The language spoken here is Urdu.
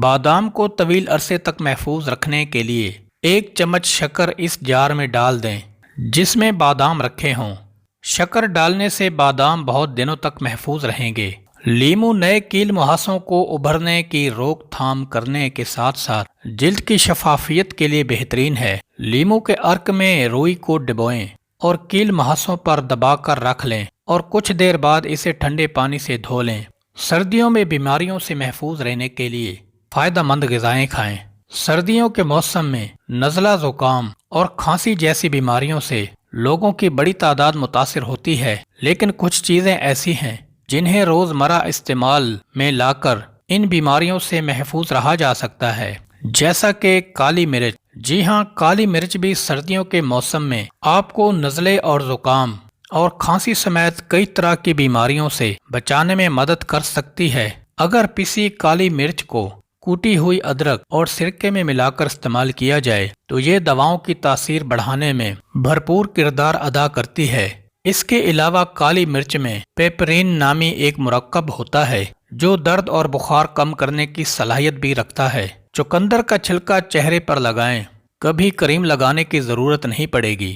بادام کو طویل عرصے تک محفوظ رکھنے کے لیے 1 چمچ شکر اس جار میں ڈال دیں جس میں بادام رکھے ہوں۔ شکر ڈالنے سے بادام بہت دنوں تک محفوظ رہیں گے۔ لیمو نئے کیل مہاسوں کو ابھرنے کی روک تھام کرنے کے ساتھ ساتھ جلد کی شفافیت کے لیے بہترین ہے۔ لیمو کے عرق میں روئی کو ڈبوئیں اور کیل مہاسوں پر دبا کر رکھ لیں اور کچھ دیر بعد اسے ٹھنڈے پانی سے دھو لیں۔ سردیوں میں بیماریوں سے محفوظ رہنے کے لیے فائدہ مند غذائیں کھائیں۔ سردیوں کے موسم میں نزلہ زکام اور کھانسی جیسی بیماریوں سے لوگوں کی بڑی تعداد متاثر ہوتی ہے، لیکن کچھ چیزیں ایسی ہیں جنہیں روزمرہ استعمال میں لا کر ان بیماریوں سے محفوظ رہا جا سکتا ہے، جیسا کہ کالی مرچ۔ جی ہاں، کالی مرچ بھی سردیوں کے موسم میں آپ کو نزلے اور زکام اور کھانسی سمیت کئی طرح کی بیماریوں سے بچانے میں مدد کر سکتی ہے۔ اگر پیسی کالی مرچ کو کوٹی ہوئی ادرک اور سرکے میں ملا کر استعمال کیا جائے تو یہ دواؤں کی تاثیر بڑھانے میں بھرپور کردار ادا کرتی ہے۔ اس کے علاوہ کالی مرچ میں پیپرین نامی ایک مرکب ہوتا ہے جو درد اور بخار کم کرنے کی صلاحیت بھی رکھتا ہے۔ چقندر کا چھلکا چہرے پر لگائیں، کبھی کریم لگانے کی ضرورت نہیں پڑے گی۔